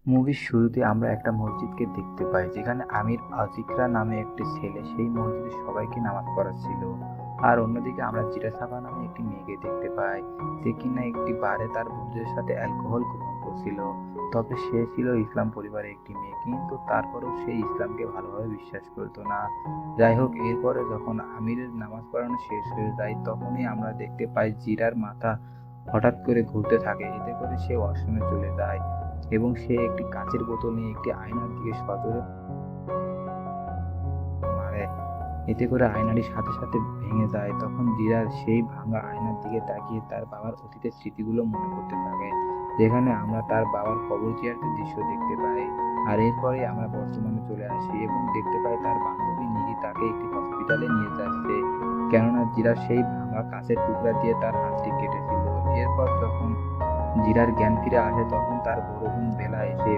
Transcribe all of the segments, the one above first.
মুভির শুরুতে আমরা একটা মসজিদকে দেখতে পাই যেখানে আমির আজিকরা নামে একটি ছেলে সেই মসজিদে সবাইকে নামাজ পড়াচ্ছিল। আর অন্যদিকে আমরা জিরাসাবা নামে একটি মেয়েকে দেখতে পাই যে কিনা একটি বারে তার বন্ধুদের সাথে অ্যালকোহল গ্রহণ করছিল। তবে সে ছিল ইসলাম পরিবারের একটি মেয়ে, কিন্তু তারপরেও সে ইসলামকে ভালোভাবে বিশ্বাস করতো না। যাই হোক, এরপরে যখন আমিরের নামাজ পড়ানো শেষ হয়ে যায় তখনই আমরা দেখতে পাই জিরার মাথা হঠাৎ করে ঘুরতে থাকে। এতে করে সে ওয়াশরুমে চলে যায় এবং সে একটি কাঁচের বোতল নিয়ে একটি আয়নার দিকে সজোরে মারে। এতে করে আয়নাটি সাথে সাথে ভেঙে যায়। তখন জিরার সেই ভাঙা আয়নার দিকে তাকিয়ে তার বাবার অতীতের স্মৃতিগুলো মনে করতে থাকে, যেখানে আমরা তার বাবার কবর জিয়ারতের দৃশ্য দেখতে পাই। আর এরপরে আমরা বর্তমানে চলে আসি এবং দেখতে পাই তার বান্ধবী নিধি তাকে একটি হসপিটালে নিয়ে যাচ্ছে, কেননা জিরা সেই ভাঙা কাঁচের টুকরা দিয়ে তার হাতটি কেটেছিল। এরপর যখন জিরার জ্ঞান ফিরে আসে তখন তার বড় বোন বেলা এসে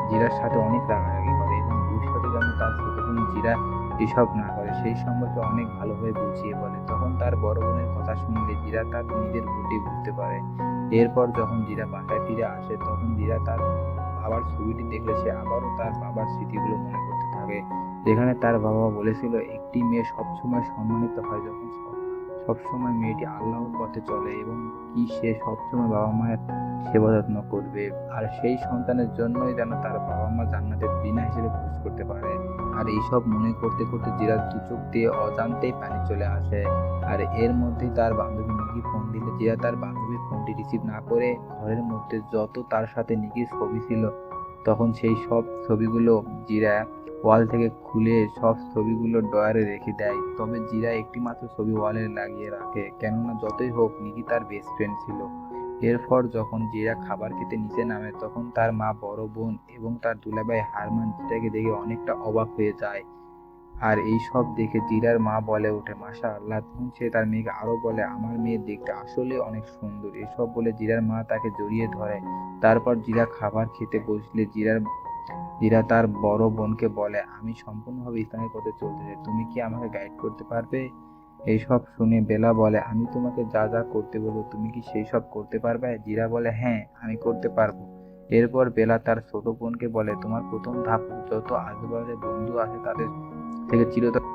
জিরার সাথে অনেক রাগারাগি করে এবং ভবিষ্যতে যেন তার ছোট বোন জিরা এসব না করে সেই সম্পর্কে অনেক ভালোভাবে বুঝিয়ে বলে। তখন তার বড় বোনের কথা শুনলে জিরা তার নিজের ভুলটি বুঝতে পারে। এরপর যখন জিরা বাসায় ফিরে আসে তখন জিরা তার বাবার ছবিটি দেখলে সে আবারও তার বাবার স্মৃতিগুলো মনে করতে থাকে, যেখানে তার বাবা বলেছিল একটি মেয়ে সবসময় সম্মানিত হয় যখন সবসময় মেয়েটি আল্লাহর পথে চলে এবং কি সে সবসময় বাবা মায়ের সেবা যত্ন করবে। আর সেই সন্তানের জন্যই যেন তার বাবা মা জান্নাতের বিনা হিসেবে খোঁজ করতে পারে। আর এইসব মনে করতে করতে জিরার দু চোখ দিয়ে অজান্তেই পানি চলে আসে। আর এর মধ্যেই তার বান্ধবী নিকি ফোন দিলে জিরা তার বান্ধবীর ফোনটি রিসিভ না করে ঘরের মধ্যে যত তার সাথে নিকির ছবি ছিল তখন সেই সব ছবিগুলো জিরা ওয়াল থেকে খুলে সব ছবিগুলো ড্রয়ারে রেখে দেয়। তবে জিরা একটি মাত্র ছবি ওয়ালে লাগিয়ে রাখে, কেননা যতই হোক নিকি তার বেস্ট ফ্রেন্ড ছিল। এরপর যখন জিরা খাবার খেতে নিচে নামে তখন তার মা, বড় বোন এবং তার দুলাভাই হারমান জিরাকে দেখে অনেকটা অবাক হয়ে যায়। আর এই সব দেখে জিরার মা বলে ওঠে মাশাআল্লাহ। তখন সে তার মেয়েকে আরো বলে আমার মেয়ে দেখতে আসলে অনেক সুন্দর। এসব বলে জিরার মা তাকে জড়িয়ে ধরে। তারপর জিরা খাবার খেতে বসলে জিরা তার বড় বোনকে বলে আমি সম্পূর্ণভাবে ইসলামের পথে চলতে চাই, তুমি কি আমাকে গাইড করতে পারবে? এইসব শুনে বেলা বলে আমি তোমাকে যা যা করতে বলবো তুমি কি সেই সব করতে পারবে? জিরা বলে হ্যাঁ, আমি করতে পারবো। এরপর বেলা তার ছোট বোনকে বলে তোমার প্রথম ধাপ যত আশেপাশে বন্ধু আছে তাদের থেকে চিরতরে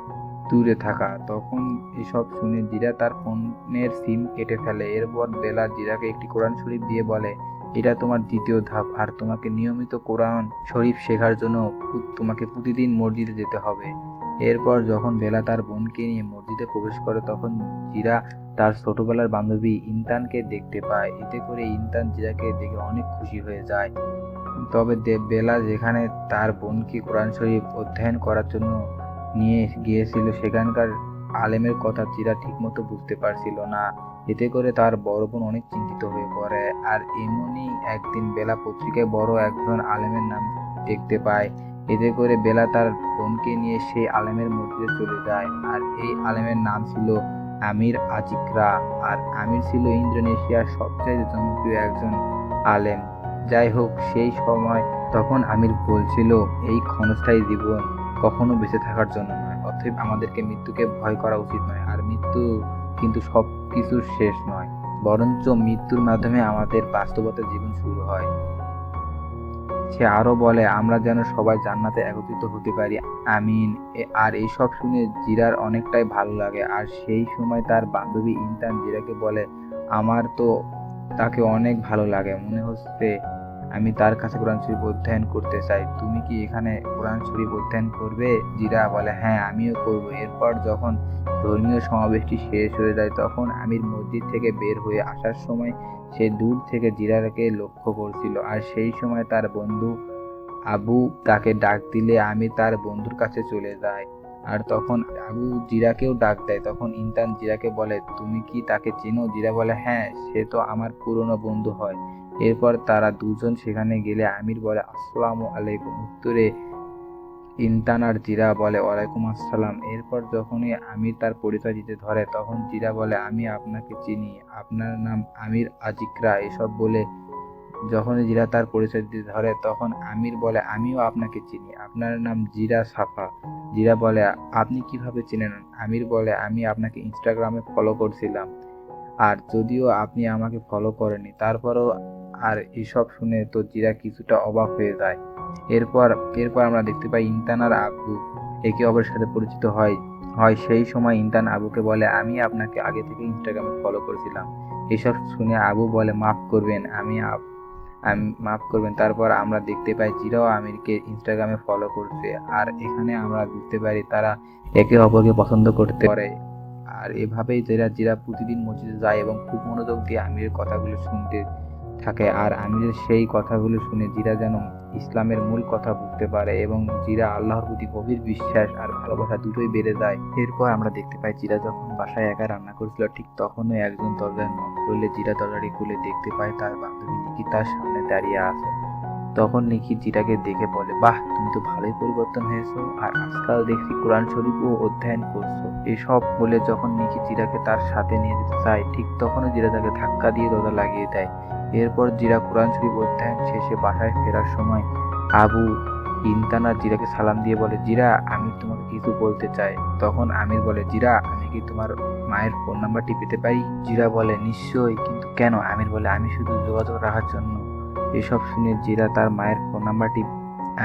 দূরে থাকা। তখন এসব শুনে জিরা তার ফোনের সিম কেটে ফেলে। এরপর বেলা জিরাকে একটি কোরআন শরীফ দিয়ে বলে এটা তোমার দ্বিতীয় ধাপ, আর তোমাকে নিয়মিত কোরআন শরীফ শেখার জন্য তোমাকে প্রতিদিন মসজিদে যেতে হবে। এরপর যখন বেলা তার বোনকে নিয়ে মসজিদে প্রবেশ করে তখন জিরা তার ছোটবেলার বান্ধবী ইন্তানকে দেখতে পায়। এতে করে ইন্তান জিরাকে দেখে অনেক খুশি হয়ে যায়। তবে বেলা যেখানে তার বোনকে কোরআন শরীফ অধ্যয়ন করার জন্য নিয়ে গিয়েছিল সেখানকার আলেমের কথা জিরা ঠিকমতো বুঝতে পারছিল না। এতে করে তার বড় বোন অনেক চিন্তিত হয়ে পড়ে। আর এমনই একদিন বেলা পত্রিকায় বড় একজন আলেমের নাম দেখতে পায়। এতে করে বেলা তার বোনকে নিয়ে সেই আলেমের মসজিদে চলে যায়। আর এই আলেমের নাম ছিল আমির আজিকরা। আর আমির ছিল ইন্দোনেশিয়ার সবচেয়ে জনপ্রিয় একজন আলেম। যাই হোক, সেই সময় তখন আমির বলছিল এই ক্ষণস্থায়ী জীবন কখনো বেঁচে থাকার জন্য নয়, অতএব আমাদেরকে মৃত্যুকে ভয় করা উচিত নয়। আর মৃত্যু কিন্তু সব কিছুর শেষ নয়, বরঞ্চ মৃত্যুর মাধ্যমে আমাদের বাস্তবতার জীবন শুরু হয়। সে আরো বলে আমরা যেন সবাই জান্নাতে একত্রিত হতে পারি, আমিন। আর এইসব শুনে জিরার অনেকটাই ভালো লাগে। আর সেই সময় তার বান্ধবী ইন্টার্ন জিরাকে বলে আমার তো তাকে অনেক ভালো লাগে, মনে হচ্ছে আমি তার কাছে কোরআন শরীফ অধ্যয়ন করতে চাই। তুমি কি এখানে কোরআন শরীফ অধ্যয়ন করবে? জিরা বলে হ্যাঁ, আমিও করব। এরপর যখন ধর্মীয় সমাবেশটি শেষ হয়ে যায় তখন আমির মসজিদ থেকে বের হয়ে আসার সময় সে দূর থেকে জিরাকে লক্ষ্য করছিল। আর সেই সময় তার বন্ধু আবু তাকে ডাক দিলে আমি তার বন্ধুর কাছে চলে যায়। আর তখন আবু জিরাকেও ডাক দেয়। তখন ইন্টার্ন জিরাকে বলে তুমি কি তাকে চেনো? জিরা বলে হ্যাঁ, সে তো আমার পুরনো বন্ধু হয়। এরপর তারা দুজন সেখানে গেলে আমির বলে আসসালামু আলাইকুম। উত্তরে ইন্টার্ন আর জিরা বলে ওয়ালাইকুম আসসালাম। এরপর যখনই আমির তার পরিচয় দিতে ধরে তখন জিরা বলে আমি আপনাকে চিনি, আপনার নাম আমির আজিকরা। এসব বলে যখনই জিরা তার পরিচয় দিতে ধরে তখন আমির বলে আমিও আপনাকে চিনি, আপনার নাম জিরা সাফা। জিরা বলে আপনি কিভাবে চিনেন? আমির বলে আমি আপনাকে ইনস্টাগ্রামে ফলো করছিলাম, আর যদিও আপনি আমাকে ফলো করেননি তারপরেও আর এসব শুনে তো জিরা কিছুটা অবাক হয়ে যায়। এরপর এরপর আমরা দেখতে পাই ইন্তান আর আব্বু একে অপরের সাথে পরিচিত হয় হয় সেই সময় ইন্তান আবুকে বলে, আমি আপনাকে আগে থেকে ইনস্টাগ্রামে ফলো করেছিলাম। এসব শুনে আবু বলে, মাফ করবেন, মাফ করবেন। তারপর আমরা দেখতে পাই জিরাও আমিরকে ইনস্টাগ্রামে ফলো করছে, আর এখানে আমরা বুঝতে পারি তারা একে অপরকে পছন্দ করতে পারে। আর এভাবেই জিরা প্রতিদিন মসজিদে যায় এবং খুব মনোযোগ দিয়ে আমিরের কথাগুলো শুনতে থাকে। আর আমিরের সেই কথাগুলো শুনে জিরা যেন ইসলামের মূল কথা বুঝতে পারে এবং জিরা আল্লাহর প্রতি গভীর বিশ্বাস আর ভালোবাসা দুটোই বেড়ে যায়। এরপর আমরা দেখতে পাই জিরা যখন বাসায় একা রান্না করছিল, ঠিক তখনই একজন দরজায় নক করলে জিরা দরজাটি খুলে দেখতে পায় তার বান্ধবী নিকি তার সামনে দাঁড়িয়ে আছে। তখন নিকি জিরাকে দেখে বলে, বাহ, তুমি তো ভালোই পরিবর্তন হয়েছো, আর আজকাল দেখছি কোরআন শরীফও অধ্যয়ন করছো। এসব বলে যখন নিকি জিরাকে তার সাথে নিয়ে যেতে চায়, ঠিক তখনই জিরা তাকে ধাক্কা দিয়ে দরজা লাগিয়ে দেয়। এরপর জিরা কোরআন শরীফ অধ্যয়ন শেষে বাসায় ফেরার সময় আবু ইন্তান আর জিরাকে সালাম দিয়ে বলে, জিরা, আমি তোমাকে কিছু বলতে চাই। তখন আমির বলে, জিরা, আমি কি তোমার মায়ের ফোন নাম্বারটি পেতে পারি? জিরা বলে, নিশ্চয়ই, কিন্তু কেন? আমির বলে, আমি শুধু যোগাযোগ রাখার জন্য। এসব শুনে জিরা তার মায়ের ফোন নাম্বারটি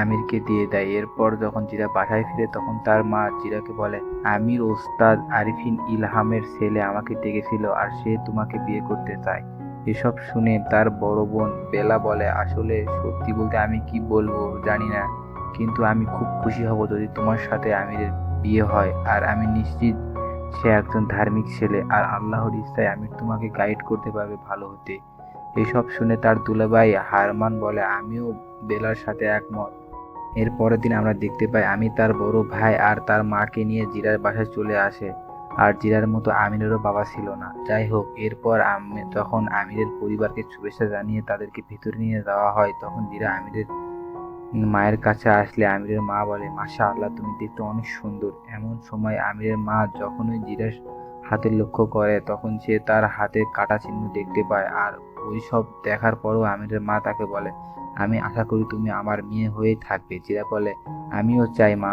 আমিরকে দিয়ে দেয়। এরপর যখন জিরা বাসায় ফিরে তখন তার মা জিরাকে বলে, আমির ওস্তাদ আরিফিন ইলহামের ছেলে আমাকে ডেকেছিল আর সে তোমাকে বিয়ে করতে চায়। এসব শুনে তার বড় বোন বেলা বলে, আসলে সত্যি বলতে আমি কি বলবো জানি না, কিন্তু আমি খুব খুশি হব যদি তোমার সাথে আমিরের বিয়ে হয়। আর আমি নিশ্চিত সে একজন ধার্মিক ছেলে, আর আল্লাহর ইচ্ছায় আমির তোমাকে গাইড করতে পারবে ভালো হতে। এসব শুনে তার দুলাভাই হারমান বলে, আমিও বেলার সাথে একমত। এর পরের দিন আমরা দেখতে পাই আমি তার বড় ভাই আর তার মাকে নিয়ে জিরার বাসায় চলে আসে। আর জিরার মতো আমিরেরও বাবা ছিল না। যাই হোক, এরপর যখন আমিরের পরিবারকে শুভেচ্ছা জানিয়ে তাদেরকে ভিতরে নিয়ে যাওয়া হয়, তখন জিরা আমিরের মায়ের কাছে আসলে আমিরের মা বলে, মাশা আল্লাহ, তুমি দেখতে অনেক সুন্দর। এমন সময় আমিরের মা যখনই জিরার হাতে লক্ষ্য করে তখন সে তার হাতে কাটা চিহ্ন দেখতে পায়। আর ওই সব দেখার পরও আমিরের মা তাকে বলে, আমি আশা করি তুমি আমার মেয়ে হয়েই থাকবে। জিরা বলে, আমিও চাই মা।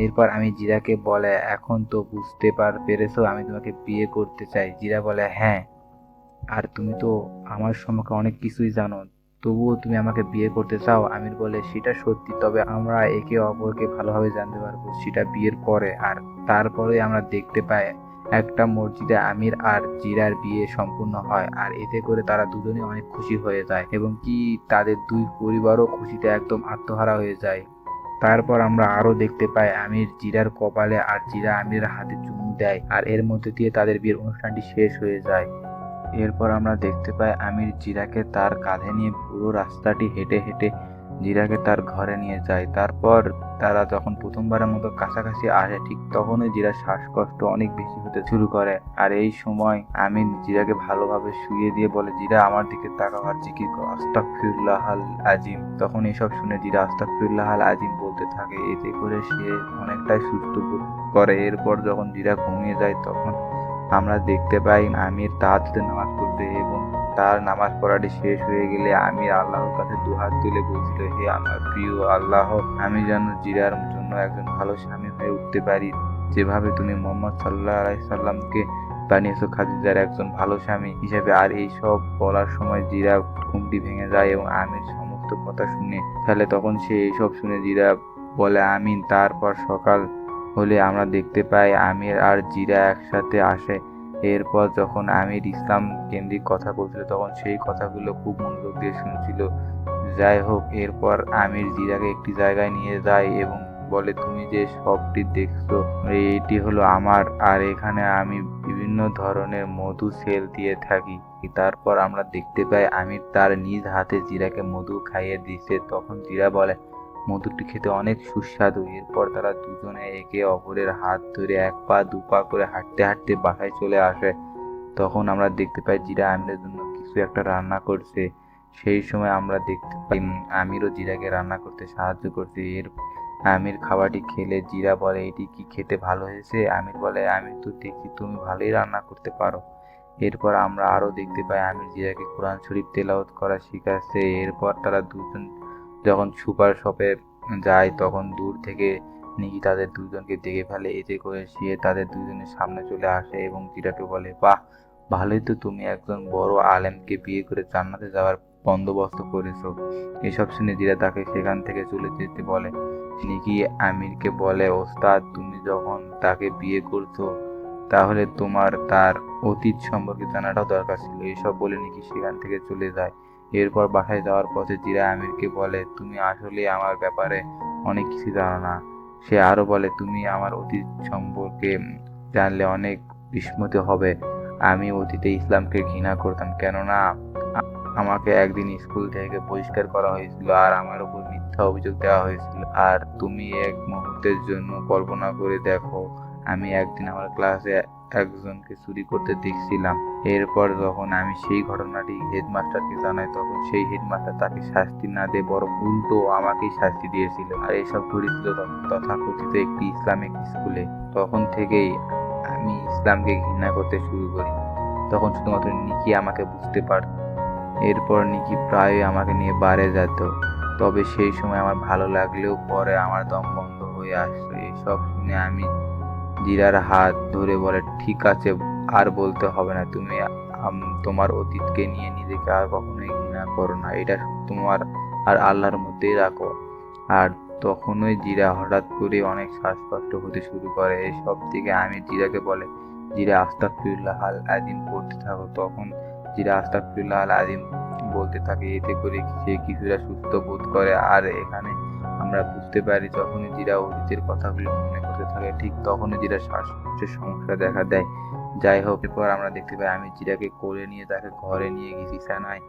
এরপর আমি জিরাকে বলে, এখন তো বুঝতে পেরেছো আমি তোমাকে বিয়ে করতে চাই? জিরা বলে, হ্যাঁ, আর তুমি তো আমার সম্পর্কে অনেক কিছুই জানো, তবুও তুমি আমাকে বিয়ে করতে চাও? আমির বলে, সেটা সত্যি, তবে আমরা একে অপরকে ভালোভাবে জানতে পারবো সেটা বিয়ের পরে। আর তারপরে আমরা দেখতে পাই একটা মসজিদে আমির আর জিরার বিয়ে সম্পূর্ণ হয়, আর এতে করে তারা দুজনেই অনেক খুশি হয়ে যায় এবং কি তাদের দুই পরিবারও খুশিতে একদম আত্মহারা হয়ে যায়। তারপর আমরা আরো দেখতে পাই আমির জিরার কপালে আর জিরা আমিরের হাতে চুমু দেয়, আর এর মধ্যে দিয়ে তাদের বিয়ের অনুষ্ঠানটি শেষ হয়ে যায়। এরপর আমরা দেখতে পাই আমির জিরাকে তার কাঁধে নিয়ে পুরো রাস্তাটি হেঁটে হেঁটে জিরাকে তার ঘরে নিয়ে যায়। তারপর তারা যখন প্রথমবারের মতো কাছাকাছি আসে, ঠিক তখনই জিরার শ্বাসকষ্ট অনেক বেশি হতে শুরু করে। আর এই সময় আমির জিরাকে ভালোভাবে শুইয়ে দিয়ে বলে, জিরা, আমার দিকে তাকাও আর জিকির করো, আস্তাগফিরুল্লাহাল আজিম। তখন এসব শুনে জিরা আস্তাগফিরুল্লাহাল আজিম বলতে থাকে, এতে করে সে অনেকটাই সুস্থ বোধ করে। এরপর যখন জিরা ঘুমিয়ে যায় তখন আমরা দেখতে পাই আমির তাহাজ্জুদের নামাজ পড়তে, এবং তার নামাজ পড়াটি শেষ হয়ে গেলে আমির আল্লাহর কাছে দুহাত তুলে বলছিল, হে আমার প্রিয় আল্লাহ, আমি যেন জিরার জন্য একজন ভালো স্বামী হয়ে উঠতে পারি, যেভাবে তুমি মোহাম্মদ সাল্লাল্লাহু আলাইহি সাল্লামকে বানিয়েছো খাদিজার একজন ভালো স্বামী হিসেবে। আর এই সব বলার সময় জিরা ঘুমটি ভেঙে যায় এবং আমির সমস্ত কথা শুনে ফেলে। তখন সে এইসব শুনে জিরা বলে আমিন। তারপর সকাল হলে আমরা দেখতে পাই আমির আর জিরা একসাথে আসে। এরপর যখন আমির ইসলাম কেন্দ্রিক কথা বলছিল তখন সেই কথাগুলো খুব মনোযোগ দিয়ে শুনছিল। যাই হোক, এরপর আমির জিরাকে একটি জায়গায় নিয়ে যায় এবং বলে, তুমি যে শপটি দেখছো এইটি হলো আমার, আর এখানে আমি বিভিন্ন ধরনের মধু সেল দিয়ে থাকি। তারপর আমরা দেখতে পাই আমির তার নিজ হাতে জিরাকে মধু খাইয়ে দিচ্ছে। তখন জিরা বলে, মধুটি খেতে অনেক সুস্বাদু। এরপর তারা দুজনে একে অপরের হাত ধরে এক পা দু পা করে হাঁটতে হাঁটতে বাসায় চলে আসে। তখন আমরা দেখতে পাই জিরা আমিরের জন্য কিছু একটা রান্না করছে। সেই সময় আমরা দেখতে পাই আমিরও জিরাকে রান্না করতে সাহায্য করছে। আমির খাবারটি খেলে জিরা বলে, এটি কি খেতে ভালো হয়েছে? আমির বলে, আমি তো দেখি তুমি ভালোই রান্না করতে পারো। এরপর আমরা আরো দেখতে পাই আমির জিরাকে কোরআন শরীফ তেলাওয়াত করা শিখাচ্ছে। এরপর তারা দুজন যখন সুপার শপে যায় তখন দূর থেকে নিকি তাদের দুজনকে দেখে ফেলে। এতে করে সে তাদের দুজনের সামনে চলে আসে এবং জিরাকে বলে, বাহ, ভালোই তো, তুমি একজন বড় আলেমকে বিয়ে করে জান্নাতে যাওয়ার বন্দোবস্ত করেছো। এসব শুনে জিরা তাকে সেখান থেকে চলে যেতে বলে। নিকি আমিরকে বলে, ওস্তাদ, তুমি যখন তাকে বিয়ে করছো তাহলে তোমার তার অতীত সম্পর্কে জানাটাও দরকার ছিল। এসব বলে নিকি সেখান থেকে চলে যায়। এরপর বাসায় যাওয়ার পথে জিরা আমিরকে বলে, তুমি আসলে আমার ব্যাপারে অনেক কিছু জানো না। সে আরো বলে, তুমি আমার অতীত সম্পর্কে জানলে অনেক বিস্মিত হবে। আমি অতীতে ইসলামকে ঘৃণা করতাম, কেননা আমাকে একদিন স্কুল থেকে বহিষ্কার করা হয়েছিল আর আমার উপর মিথ্যা অভিযোগ দেওয়া হয়েছিল। আর তুমি এক মুহূর্তের জন্য কল্পনা করে দেখো, আমি একদিন আমার ক্লাসে একজনকে চুরি করতে দেখছিলাম। এরপর যখন আমি সেই ঘটনাটি হেডমাস্টারকে জানাই, তখন সেই হেডমাস্টার তাকে শাস্তি না দিয়ে বরং উল্টো আমাকেই শাস্তি দিয়েছিল। আর এসব ঘটেছিল তথাকথিত একটি ইসলামিক স্কুলে। তখন থেকেই আমি ইসলামকে ঘৃণা করতে শুরু করি। তখন শুধুমাত্র নিকি আমাকে বুঝতে পারত। এরপর নিকি প্রায়ই আমাকে নিয়ে বারে যেত, তবে সেই সময় আমার ভালো লাগলেও পরে আমার দম বন্ধ হয়ে আসতো। এসব শুনে আমি জিরার হাত ধরে বলে, ঠিক আছে, আর বলতে হবে না। তুমি তোমার অতীতকে নিয়ে নিজেকে আর কখনোই ঘৃণা করো না। এটা তোমার আর আল্লাহর মধ্যেই রাখো। আর তখনই জিরা হঠাৎ করে অনেক শ্বাসকষ্ট হতে শুরু করে। এসব থেকে আমি জিরাকে বলে, জিরা আস্তাগফিরুল্লাহ আল আযীম পড়তে থাকো। তখন জিরা আস্তাগফিরুল্লাহ আল আযীম বলতে থাকে। এতে করে সে কিছুটা সুস্থ বোধ করে। আর এখানে আমরা বুঝতে পারি, যখনই জিরা অতীতের কথাগুলো মনে করতে থাকে, ঠিক তখনই জিরা শ্বাসকষ্টের সমস্যা দেখা দেয়। যাই হোক, এরপর আমরা দেখতে পাই আমি জিরাকে কোলে নিয়ে তাকে ঘরে নিয়ে গিয়ে বিছানায়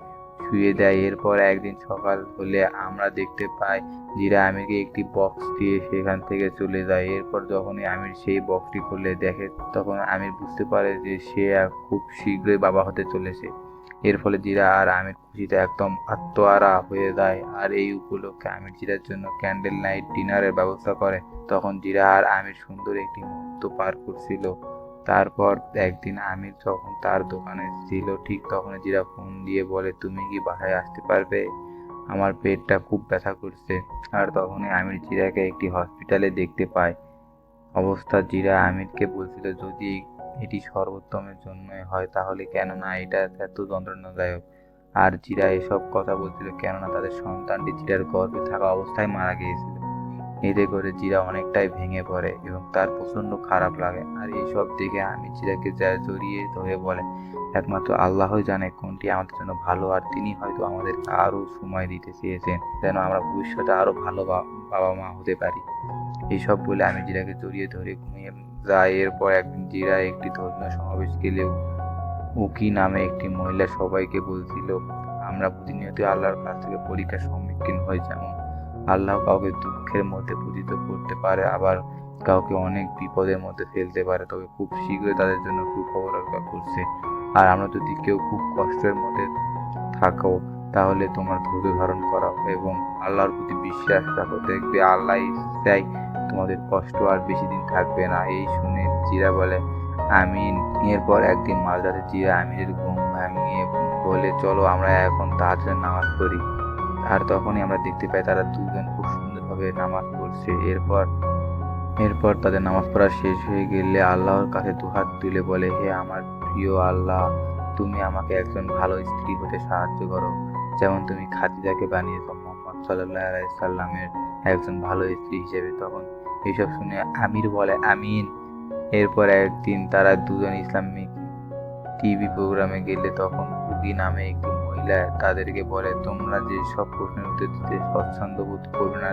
শুয়ে দেয়। এরপর একদিন সকাল হলে আমরা দেখতে পাই জিরা আমিরকে একটি বক্স দিয়ে সেখান থেকে চলে যায়। এরপর যখনই আমির সেই বক্সটি খুলে দেখে, তখন আমির বুঝতে পারে যে সে খুব শীঘ্রই বাবা হতে চলেছে। এর ফলে জিরা আর আমির খুশিতে একদম আত্মহারা হয়ে যায়। আর এই উপলক্ষে আমির জিরার জন্য ক্যান্ডেল নাইট ডিনারের ব্যবস্থা করে। তখন জিরা আর আমির সুন্দর একটি মুহূর্ত পার করছিল। তারপর একদিন আমির যখন তার দোকানে ছিল, ঠিক তখন জিরা ফোন দিয়ে বলে, তুমি কি বাসায় আসতে পারবে? আমার পেটটা খুব ব্যথা করছে। আর তখনই আমির জিরাকে একটি হসপিটালে দেখতে পায়। অবস্থা জিরা আমিরকে বলছিল, যদি এটি সর্বোত্তমের জন্যই হয় তাহলে কেন না, এটা এত যন্ত্রণাদায়ক। আর জিরা এসব কথা বলছিল কেননা তাদের সন্তানটি জিরার গর্ভে থাকা অবস্থায় মারা গিয়েছিল। এতে করে জিরা অনেকটাই ভেঙে পড়ে এবং তার প্রচন্ড খারাপ লাগে। আর এইসব দেখে আমি জিরাকে জড়িয়ে ধরে বলে, একমাত্র আল্লাহই জানে কোনটি আমাদের জন্য ভালো, আর তিনি হয়তো আমাদেরকে আরো সময় দিতে চেয়েছেন যেন আমরা ভবিষ্যতে আরো ভালো বাবা মা হতে পারি। এইসব বলে আমি জিরাকে জড়িয়ে ধরে ঘুমিয়ে যাই। এরপর একদিন জিরা একটি ধর্মীয় সমাবেশ গেলেও উকি নামে একটি মহিলা সবাইকে বলছিল, আমরা প্রতিনিয়তই আল্লাহর কাছ থেকে পরীক্ষার সম্মুখীন হই। যেমন আল্লাহ কাউকে দুঃখের মধ্যে পতিত করতে পারে, আবার কাউকে অনেক বিপদের মধ্যে ফেলতে পারে, তবে খুব শীঘ্রই তাদের জন্য সুখবর অপেক্ষা করছে। আর আমরা যদি কেউ খুব কষ্টের মধ্যে থাকো তাহলে তোমার ধৈর্য ধারণ করা এবং আল্লাহর প্রতি বিশ্বাস রাখো, দেখবে আল্লাহ চাই তোমাদের কষ্ট আর বেশি দিন থাকবে না। এই শুনে জিরা বলে, আমিন। এরপর একদিন মাঝরাতে জিরা আমিরের ঘুম ভাঙিয়ে বলে, চলো আমরা এখন তাহাজ্জুদের নামাজ পড়ি। আর তখনই আমরা দেখতে পাই তারা দুজন খুব সুন্দরভাবে নামাজ পড়ছে। এরপর তাদের নামাজ পড়া শেষ হয়ে গেলে আল্লাহর কাছে দুহাত তুলে বলে, হে আমার প্রিয় আল্লাহ, তুমি আমাকে একজন ভালো স্ত্রী হতে সাহায্য করো, যেমন তুমি খাদিজাকে বানিয়েছো মুহাম্মদ সাল্লাল্লাহু আলাইহি সাল্লামের একজন ভালো স্ত্রী হিসেবে। তখন এইসব শুনে আমির বলে, আমিন। এরপর একদিন তারা দুজন ইসলামিক টিভি প্রোগ্রামে গেলে তখন কুকি নামে একটি মহিলা তাদেরকে বলে, তোমরা যে সব প্রশ্নের উত্তর দিতে স্বচ্ছন্দ বোধ করবে না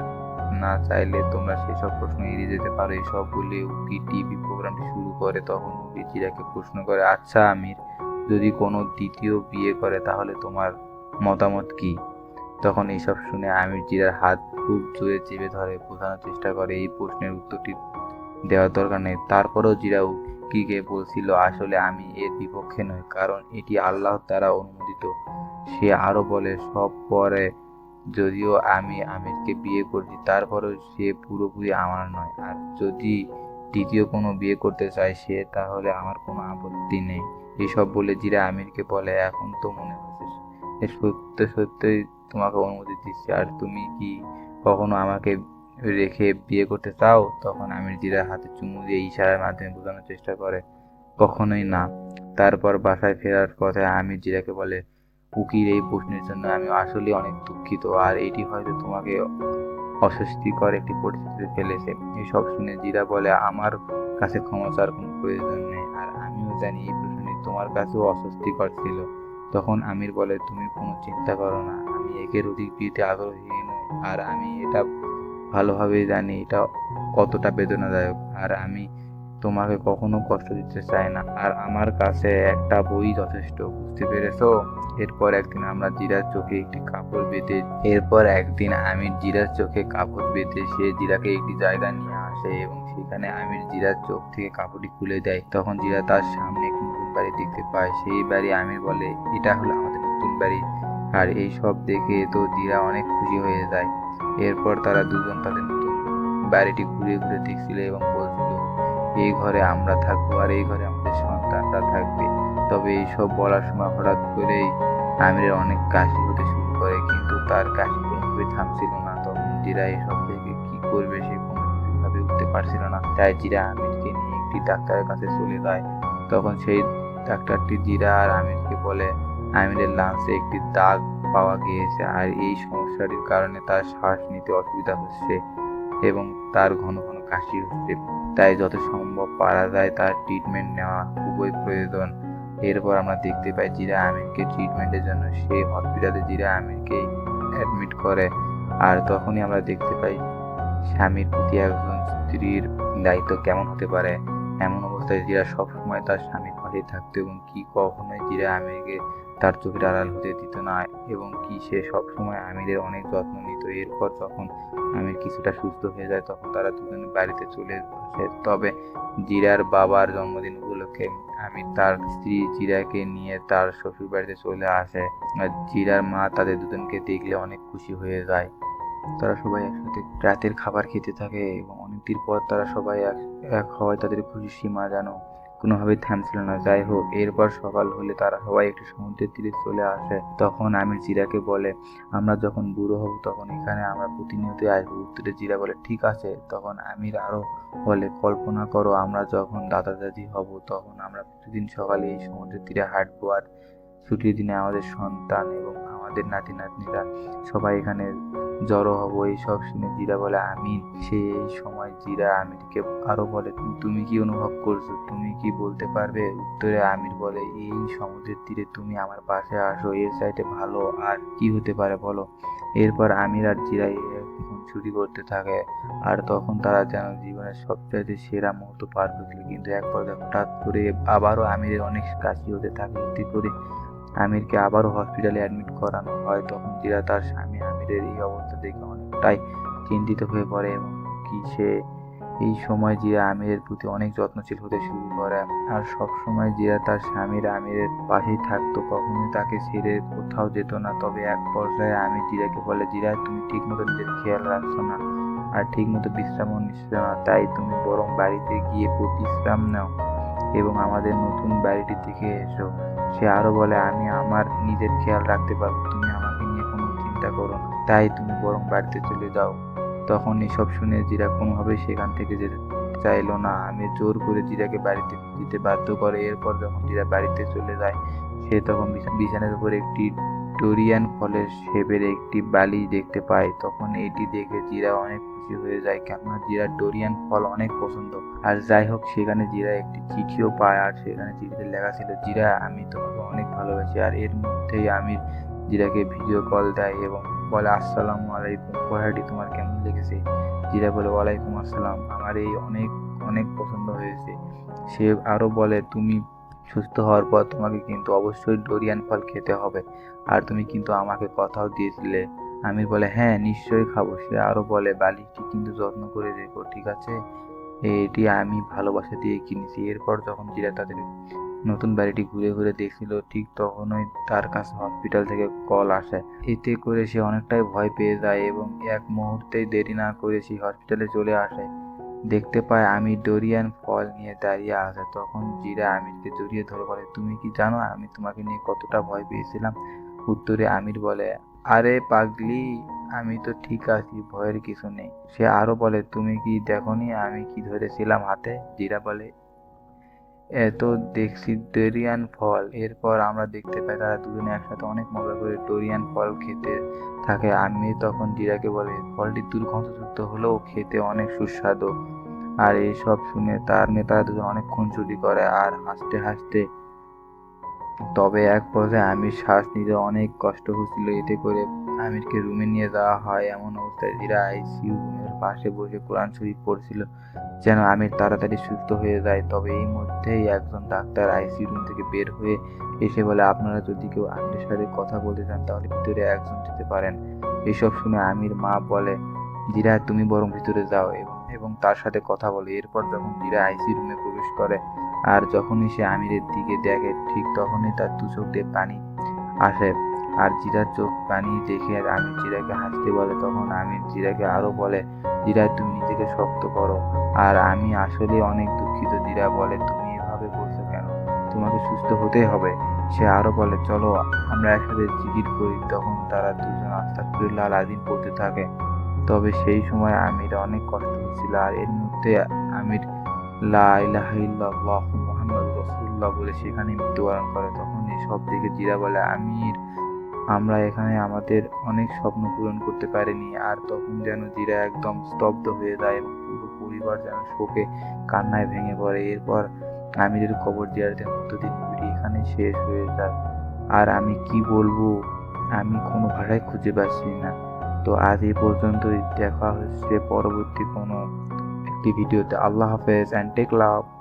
না চাইলে তোমরা সেসব প্রশ্ন এড়িয়ে যেতে পারো। এসব বলে উকি টিভি প্রোগ্রামটি শুরু করে। তখন উকি জিরাকে প্রশ্ন করে, আচ্ছা আমির, যদি কোনো দ্বিতীয় বিয়ে করে তাহলে তোমার মতামত কি? তখন এইসব শুনে আমির জিরার হাত খুব জোরে চেপে ধরে, বোঝানোর চেষ্টা করে এই প্রশ্নের উত্তরটি দেওয়ার দরকার নেই। তারপরেও জিরা উকিকে বলছিল, আসলে আমি এর বিপক্ষে নই, কারণ এটি আল্লাহ দ্বারা অনুমোদিত। সে আরো বলে, সব পরে যদিও আমি আমিরকে বিয়ে করছি, তারপরেও সে পুরোপুরি আমার নয়। আর যদি দ্বিতীয় কোনো বিয়ে করতে চায় সে, তাহলে আমার কোনো আপত্তি নেই। এসব বলে জিরা আমিরকে বলে, এখন তো মনে হচ্ছে সত্য সত্যই তোমাকে অনুমতি দিচ্ছি, আর তুমি কি কখনো আমাকে রেখে বিয়ে করতে চাও? তখন আমির জিরার হাতে চুমু দিয়ে ইশারার মাধ্যমে বোঝানোর চেষ্টা করে, কখনোই না। তারপর বাসায় ফেরার পথে আমির জিরাকে বলে, উকির এই প্রশ্নের জন্য আমি আসলে অনেক দুঃখিত, আর এটি হয়তো তোমাকে অস্বস্তিকর একটি পরিস্থিতিতে ফেলেছে। এসব শুনে জিরা বলে, আমার কাছে ক্ষমা চাওয়ার কোনো প্রয়োজন নেই, আর আমিও জানি এই প্রশ্নটি তোমার কাছেও অস্বস্তিকর ছিল। তখন আমির বলে, তুমি কোনো চিন্তা করো না, আমি একের অধিক বিয়েতে আগ্রহী নই, আর আমি এটা ভালোভাবেই জানি এটা কতটা বেদনাদায়ক, আর আমি তোমাকে কখনো কষ্ট দিতে চাই না, আর আমার কাছে একটা বই যথেষ্ট, বুঝতে পেরেছো? এরপর একদিন আমির জিরার চোখে কাপড় বেঁধে সে জিরাকে একটি জায়গা নিয়ে আসে, এবং সেখানে আমির জিরার চোখ থেকে কাপড়টি খুলে দেয়। তখন জিরা তার সামনে একটি নতুন বাড়ি দেখতে পায়। সেই বাড়ি আমির বলে, এটা হলো আমাদের নতুন বাড়ি। আর এই সব দেখে তো জিরা অনেক খুশি হয়ে যায়। এরপর তারা দুজন তাদের নতুন বাড়িটি ঘুরে ঘুরে দেখছিল এবং বলছিল, এই ঘরে আমরা থাকবো আর এই ঘরে আমাদের সন্তানরা থাকবে। তবে এইসব বলার সময় হঠাৎ করেই আমিরের অনেক কাশি হতে শুরু করে, কিন্তু তার কাশি কোনোভাবে থামছিল না। তখন জিরা এসব থেকে কি করবে সে কোনো ভাবে উঠতে পারছিল না। তাই জিরা আমিরকে নিয়ে একটি ডাক্তারের কাছে চলে যায়। তখন সেই ডাক্তারটি জিরা আর আমিরকে বলে, আমিরের লাংসে একটি দাগ পাওয়া গিয়েছে, আর এই সমস্যাটির কারণে তার শ্বাস নিতে অসুবিধা হচ্ছে এবং তার ঘন ঘন কাশি হচ্ছে। তাই যত সম্ভব পারা যায় তার ট্রিটমেন্ট নেওয়া খুবই প্রয়োজন। এরপর আমরা দেখতে পাই জিরা আমিরকে ট্রিটমেন্টের জন্য সেই হসপিটালে জিরা আমিরকে অ্যাডমিট করে। আর তখনই আমরা দেখতে পাই স্বামীর প্রতি একজন স্ত্রীর দায়িত্ব কেমন হতে পারে। এমন অবস্থায় জিরা সবসময় তার স্বামীর পাশে থাকতো এবং কি কখনোই জিরা আমিরকে তার চোখের আড়াল হতে দিত না, এবং কি সে সবসময় আমিরের অনেক যত্ন নিত। এরপর যখন আমির কিছুটা সুস্থ হয়ে যায় তখন তারা দুজনে বাড়িতে চলে আসে। তবে জিরার বাবার জন্মদিন উপলক্ষে আমির তার স্ত্রী জিরাকে নিয়ে তার শ্বশুর বাড়িতে চলে আসে। আর জিরার মা তাদের দুজনকে দেখলে অনেক খুশি হয়ে যায়। তারা সবাই একসাথে রাতের খাবার খেতে থাকে এবং অনেকদিন পর তারা সবাই এক হওয়ায় তাদের খুশির সীমা যেন কোনোভাবেই থামছিল না। যাই হোক, এরপর সকাল হলে তারা সবাই একটি সমুদ্রের তীরে চলে আসে। তখন আমির জিরাকে বলে, আমরা যখন বুড়ো হব তখন এখানে আমরা প্রতিনিয়তই আসবো। উত্তরে জিরা বলে, ঠিক আছে। তখন আমির আরো বলে, কল্পনা করো আমরা যখন দাদা দাদি হব তখন আমরা প্রতিদিন সকালে এই সমুদ্রের তীরে হাঁটবো, আর ছুটির দিনে আমাদের সন্তান এবং আমাদের নাতি নাতনিরা সবাই এখানে জড়ো হব। এইসব শুনে জিরা বলে, আমিন। সেই সময় জিরা আমিরকে আরো বলে, তুমি কি অনুভব করছো, তুমি কি বলতে পারবে? উত্তরে আমির বলে, এই সমুদ্রের তীরে তুমি আমার পাশে আসো, এর চাইতে ভালো আর কি হতে পারে বলো? এরপর আমির আর জিরা কিছুক্ষণ ছুটি করতে থাকে, আর তখন তারা যেন জীবনের সবচাইতে সেরা মুহূর্ত পার করছিল। কিন্তু এক পর্যায়ে হঠাৎ করে আবারও আমিরের অনেক কাশি হতে থাকে। এতে করে আমিরকে আবারও হসপিটালে অ্যাডমিট করানো হয়। তখন জিরা তার স্বামী আমিরের এই অবস্থা দেখে অনেকটাই চিন্তিত হয়ে পড়ে, এবং কি সে এই সময় জিরা আমিরের প্রতি অনেক যত্নশীল হতে শুরু করে, আর সব সময় জিরা তার স্বামীর আমিরের পাশেই থাকতো, কখনোই তাকে ছেড়ে কোথাও যেত না। তবে এক পর্যায়ে আমির জিরাকে বলে, জিরা তুমি ঠিক মতো নিজের খেয়াল রাখছো না আর ঠিক মতো বিশ্রামও নিচ্ছ না, তাই তুমি বরং বাড়িতে গিয়ে বিশ্রাম নাও এবং আমাদের নতুন বাড়িটি দেখে এসো। সে আরো বলে, আমি আমার নিজের খেয়াল রাখতে পারবো, তুমি আমাকে নিয়ে কোনো চিন্তা করো না, তাই তুমি বরং বাড়িতে চলে যাও। তখন এসব শুনে জিরা কোনোভাবেই সেখান থেকে যেতে চাইলো না। আমি জোর করে জিরাকে বাড়িতে যেতে বাধ্য করে। এরপর যখন জিরা বাড়িতে চলে যায় সে তখন বিছানার উপর একটি ডোরিয়ান ফলের শেপের একটি বালি দেখতে পায়। তখন এটি দেখে জিরা অনেক খুশি হয়ে যায়, কেননা জিরার ডোরিয়ান ফল অনেক পছন্দ। আর যাই হোক, সেখানে জিরা একটি চিঠিও পায়, আর সেখানে চিঠিতে লেখা ছিল, জিরা আমি তোমাকে অনেক ভালোবাসি। আর এর মধ্যেই আমির জিরাকে ভিডিও কল দেয় এবং বলে, আসসালামু আলাইকুম, পড়াটি তোমার কেমন লেগেছে? জিরা বলে, ওয়ালাইকুম আসসালাম, আমার এই অনেক অনেক পছন্দ হয়েছে। সে আরো বলে, তুমি সুস্থ হওয়ার পর তোমাকে কিন্তু অবশ্যই ডোরিয়ান ফল খেতে হবে, আর তুমি কিন্তু আমাকে কথাও দিয়েছিলে। আমির বলে, হ্যাঁ নিশ্চয়ই খাবো। সে আরো বলে, বালিশটি কিন্তু যত্ন করে রেখো, ঠিক আছে? এটি আমি ভালোবাসা দিয়ে কিনেছি। এরপর যখন জিরা তাদের নতুন বাড়িটি ঘুরে ঘুরে দেখছিল, ঠিক তখনই তার কাছে হসপিটাল থেকে কল আসে। এতে করে সে অনেকটাই ভয় পেয়ে যায় এবং এক মুহূর্তেই দেরি না করে সে হসপিটালে চলে আসে। দেখতে পায় আমির ডোরিয়ান ফল নিয়ে দাঁড়িয়ে আছে। তখন জিরা আমিরকে জড়িয়ে ধরে বলে, তুমি কি জানো আমি তোমাকে নিয়ে কতটা ভয় পেয়েছিলাম? উত্তরে আমির বলে, আরে পাগলি, আমি তো ঠিক আছি, ভয়ের কিছু নেই। সে আরো বলে, তুমি কি দেখোনি আমি কি ধরেছিলাম হাতে? জিরা বলে, এত দেখছি ডুরিয়ান ফল। এরপর আমরা দেখতে পাই তারা দুজনে একসাথে অনেক মজা করে ডুরিয়ান ফল খেতে থাকে। আমির তখন জিরাকে বলে, ফলটি দুর্গন্ধযুক্ত হলেও খেতে অনেক সুস্বাদু। আর এইসব শুনে তারা দুজন অনেকক্ষণ চুরি করে আর হাসতে হাসতে। তবে এক পর্যায়ে আমির শ্বাস নিতে অনেক কষ্ট হচ্ছিল। এতে করে আমিরকে রুমে নিয়ে যাওয়া হয়। এমন অবস্থায় ধীরা আইসিইউ রুমের পাশে বসে কোরআন শরীফ পড়ছিল, যেন আমির তাড়াতাড়ি সুস্থ হয়ে যায়। তবে এই মধ্যেই একজন ডাক্তার আইসিইউ রুম থেকে বের হয়ে এসে বলে, আপনারা যদি কেউ আমিরের সাথে কথা বলতে চান তাহলে ভিতরে একজন যেতে পারেন। এসব শুনে আমির মা বলে, ধীরা তুমি বরং ভিতরে যাও এবং তার সাথে কথা বলে। এরপর যখন ধীরা আইসিইউ রুমে প্রবেশ করে আর যখনই সে আমিরের দিকে দেখে, ঠিক তখনই তার দু চোখ দিয়ে পানি আসে। আর জিরার চোখ পানি দেখে আমির জিরাকে হাসতে বলে। তখন আমির জিরাকে আরো বলে, জিরা তুমি নিজেকে শক্ত করো, আর আমি আসলে অনেক দুঃখিত। জিরা বলে, তুমি এভাবে বলছো কেন, তোমাকে সুস্থ হতেই হবে। সে আরো বলে, চলো আমরা একসাথে জিকির করি। তখন তারা দুজন আস্তাগফিরুল্লাহ আল-আযীম পড়তে থাকে। তবে সেই সময় আমির অনেক কষ্ট হচ্ছিল। আর এর মধ্যে আমির লা ইলাহা ইল্লাল্লাহু মুহাম্মাদুর রাসূলুল্লাহ বলে সেখানে মৃত্যুবরণ করে। তখন এসব দেখে জিরা বলে, আমির আমরা এখানে আমাদের অনেক স্বপ্ন পূরণ করতে পারিনি। আর তখন যেন জিরা একদম স্তব্ধ হয়ে যায় এবং পুরো পরিবার যেন শোকে কান্নায় ভেঙে পড়ে। এরপর আমিরের কবর জিয়ারতের মধ্য দিয়ে ভিডিওটি এখানে শেষ হয়ে যায়। আর আমি কি বলবো, আমি কোনো ভাষায় খুঁজে পাচ্ছি না। তো আজ এই পর্যন্তই। দেখা হচ্ছে পরবর্তী কোনো একটি ভিডিওতে। আল্লাহ হাফেজ অ্যান্ড টেক লাভ।